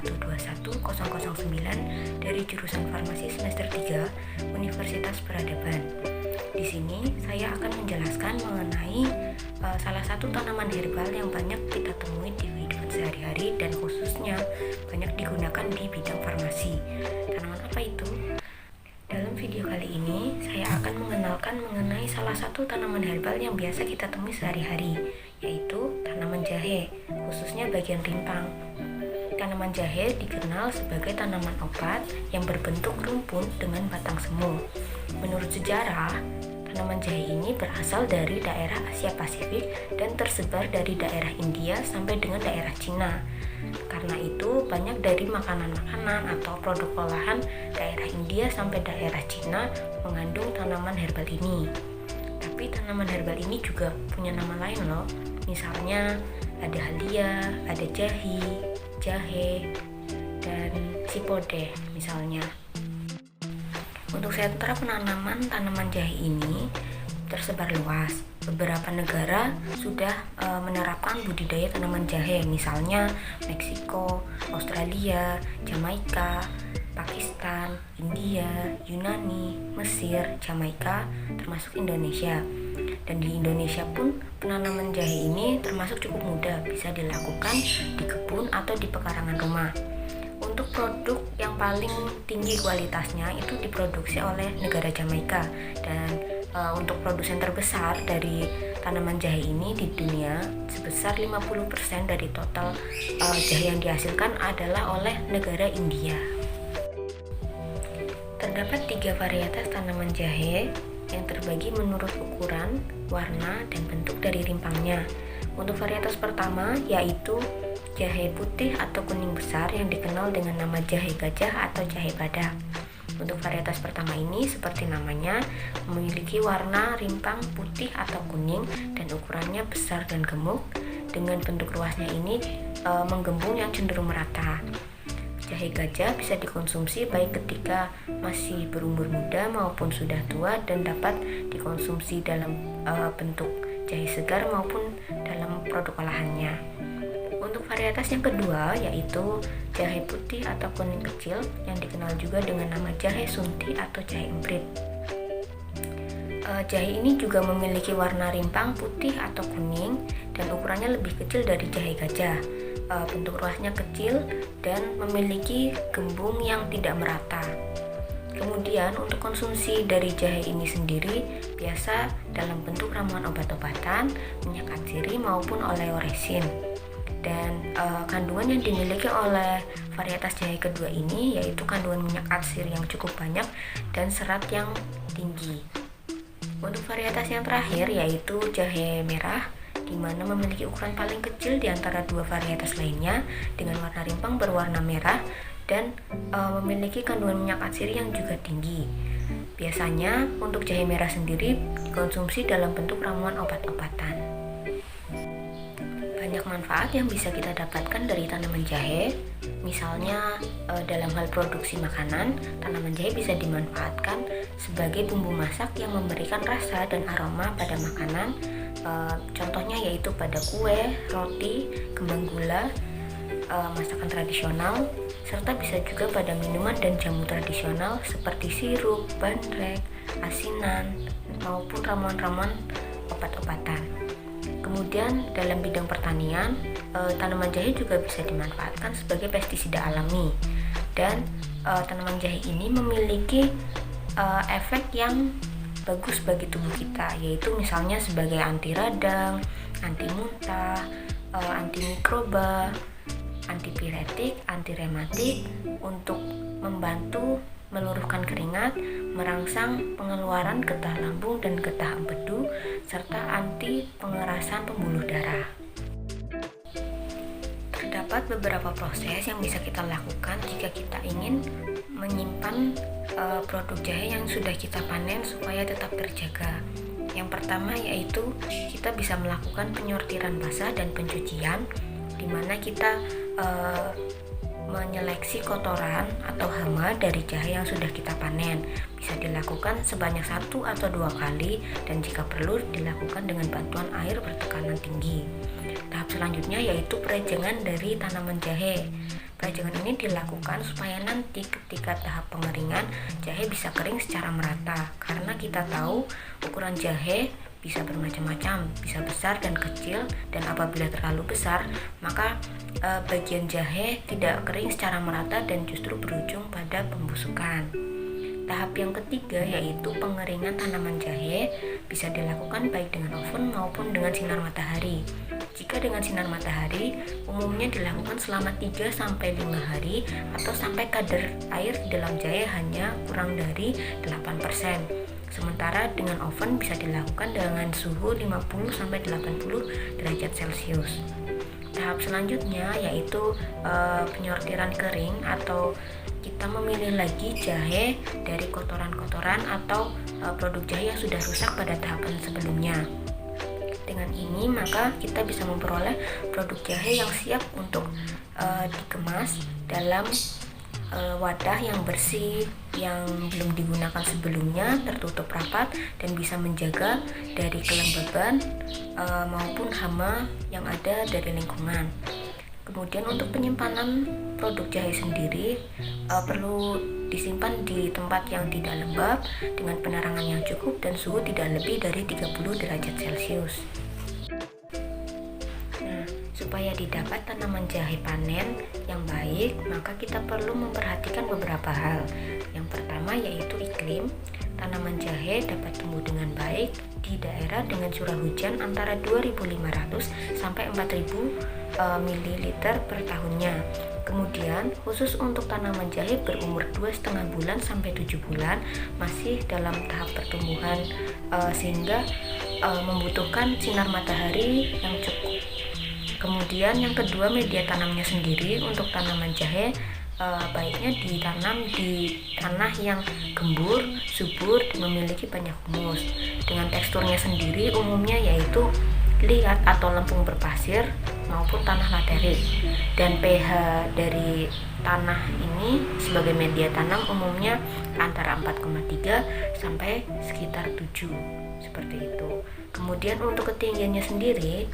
1211009 dari jurusan Farmasi semester 3 Universitas Peradaban. Di sini saya akan menjelaskan mengenai salah satu tanaman herbal yang banyak kita temui di kehidupan sehari-hari dan khususnya banyak digunakan di bidang farmasi. Tanaman apa itu? Dalam video kali ini, saya akan mengenalkan mengenai salah satu tanaman herbal yang biasa kita temui sehari-hari, yaitu tanaman jahe, khususnya bagian rimpang. Tanaman jahe dikenal sebagai tanaman obat yang berbentuk rumpun dengan batang semu. Menurut sejarah, tanaman jahe ini berasal dari daerah Asia Pasifik dan tersebar dari daerah India sampai dengan daerah Cina. Karena itu, banyak dari makanan-makanan atau produk olahan daerah India sampai daerah Cina mengandung tanaman herbal ini. Tapi tanaman herbal ini juga punya nama lain loh. Misalnya ada halia, ada jahe, dan sipode misalnya. Untuk sentra penanaman tanaman jahe ini tersebar luas. Beberapa negara sudah menerapkan budidaya tanaman jahe, misalnya Meksiko, Australia, Jamaika, Pakistan, India, Yunani, Mesir, Jamaika, termasuk Indonesia. Dan di Indonesia pun penanaman jahe ini termasuk cukup mudah, bisa dilakukan di kebun atau di pekarangan rumah. Untuk produk yang paling tinggi kualitasnya itu diproduksi oleh negara Jamaika, dan untuk produsen terbesar dari tanaman jahe ini di dunia sebesar 50% dari total jahe yang dihasilkan adalah oleh negara India. Terdapat 3 varietas tanaman jahe yang terbagi menurut ukuran, warna, dan bentuk dari rimpangnya. Untuk varietas pertama yaitu jahe putih atau kuning besar yang dikenal dengan nama jahe gajah atau jahe badak. Untuk varietas pertama ini, seperti namanya, memiliki warna rimpang putih atau kuning dan ukurannya besar dan gemuk. Dengan bentuk ruasnya ini menggembung yang cenderung merata. Jahe gajah bisa dikonsumsi baik ketika masih berumur muda maupun sudah tua dan dapat dikonsumsi dalam bentuk jahe segar maupun dalam produk olahannya. Untuk varietas yang kedua yaitu jahe putih atau kuning kecil yang dikenal juga dengan nama jahe sunti atau jahe emprit. Jahe ini juga memiliki warna rimpang putih atau kuning dan ukurannya lebih kecil dari jahe gajah. Bentuk ruasnya kecil dan memiliki gembung yang tidak merata. Kemudian untuk konsumsi dari jahe ini sendiri biasa dalam bentuk ramuan obat-obatan, minyak atsiri maupun oleoresin. Dan kandungan yang dimiliki oleh varietas jahe kedua ini yaitu kandungan minyak atsiri yang cukup banyak dan serat yang tinggi. Untuk varietas yang terakhir yaitu jahe merah, di mana memiliki ukuran paling kecil di antara 2 varietas lainnya dengan warna rimpang berwarna merah dan memiliki kandungan minyak atsiri yang juga tinggi. Biasanya untuk jahe merah sendiri dikonsumsi dalam bentuk ramuan obat-obatan. Banyak manfaat yang bisa kita dapatkan dari tanaman jahe. Misalnya dalam hal produksi makanan, tanaman jahe bisa dimanfaatkan sebagai bumbu masak yang memberikan rasa dan aroma pada makanan. Contohnya yaitu pada kue, roti, kembang gula, masakan tradisional, serta bisa juga pada minuman dan jamu tradisional seperti sirup, bandrek, asinan, maupun ramuan-ramuan obat-obatan. Kemudian dalam bidang pertanian, tanaman jahe juga bisa dimanfaatkan sebagai pestisida alami. Dan tanaman jahe ini memiliki efek yang bagus bagi tubuh kita, yaitu misalnya sebagai anti radang, anti muntah, anti mikroba, antipiretik, anti rematik, untuk membantu meluruhkan keringat, merangsang pengeluaran getah lambung dan getah empedu, serta anti pengerasan pembuluh darah. Terdapat beberapa proses yang bisa kita lakukan jika kita ingin menyimpan produk jahe yang sudah kita panen supaya tetap terjaga. Yang pertama yaitu kita bisa melakukan penyortiran basah dan pencucian, di mana kita menyeleksi kotoran atau hama dari jahe yang sudah kita panen. Bisa dilakukan sebanyak 1 atau 2 kali dan jika perlu dilakukan dengan bantuan air bertekanan tinggi. Tahap selanjutnya yaitu perejangan dari tanaman jahe. Perajangan ini dilakukan supaya nanti ketika tahap pengeringan, jahe bisa kering secara merata. Karena kita tahu ukuran jahe bisa bermacam-macam, bisa besar dan kecil, dan apabila terlalu besar, maka bagian jahe tidak kering secara merata dan justru berujung pada pembusukan. Tahap yang ketiga yaitu pengeringan tanaman jahe bisa dilakukan baik dengan oven maupun dengan sinar matahari. Jika dengan sinar matahari, umumnya dilakukan selama 3-5 hari atau sampai kadar air di dalam jahe hanya kurang dari 8%. Sementara dengan oven bisa dilakukan dengan suhu 50-80 derajat Celcius. Tahap selanjutnya yaitu penyortiran kering, atau kita memilih lagi jahe dari kotoran-kotoran atau produk jahe yang sudah rusak pada tahapan sebelumnya. Dengan ini maka kita bisa memperoleh produk jahe yang siap untuk dikemas dalam wadah yang bersih, yang belum digunakan sebelumnya, tertutup rapat dan bisa menjaga dari kelembaban maupun hama yang ada dari lingkungan. Kemudian untuk penyimpanan produk jahe sendiri perlu disimpan di tempat yang tidak lembab dengan penerangan yang cukup dan suhu tidak lebih dari 30 derajat Celcius. Supaya didapat tanaman jahe panen yang baik, maka kita perlu memperhatikan beberapa hal. Yang pertama yaitu iklim. Tanaman jahe dapat tumbuh dengan baik di daerah dengan curah hujan antara 2.500 sampai 4.000 ml per tahunnya. Kemudian khusus untuk tanaman jahe berumur 2,5 bulan sampai 7 bulan masih dalam tahap pertumbuhan sehingga membutuhkan sinar matahari yang cukup. Kemudian yang kedua, media tanamnya sendiri. Untuk tanaman jahe baiknya ditanam di tanah yang gembur, subur, dan memiliki banyak humus. Dengan teksturnya sendiri umumnya yaitu liat atau lempung berpasir maupun tanah laterit. Dan pH dari tanah ini sebagai media tanam umumnya antara 4,3 sampai sekitar 7, seperti itu. Kemudian untuk ketinggiannya sendiri,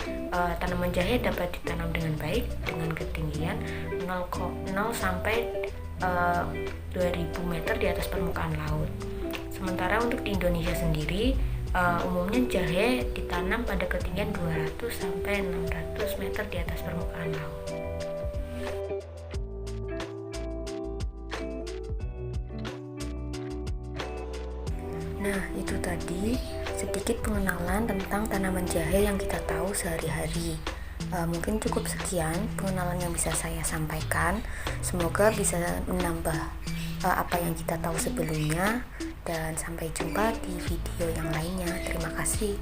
tanaman jahe dapat ditanam dengan baik dengan ketinggian 0 sampai 2000 meter di atas permukaan laut. Sementara untuk di Indonesia sendiri, umumnya jahe ditanam pada ketinggian 200 sampai 600 meter di atas permukaan laut. Nah, itu tadi sedikit pengenalan tentang tanaman jahe yang kita tahu sehari-hari. Mungkin cukup sekian pengenalan yang bisa saya sampaikan. Semoga bisa menambah apa yang kita tahu sebelumnya, dan sampai jumpa di video yang lainnya. Terima kasih.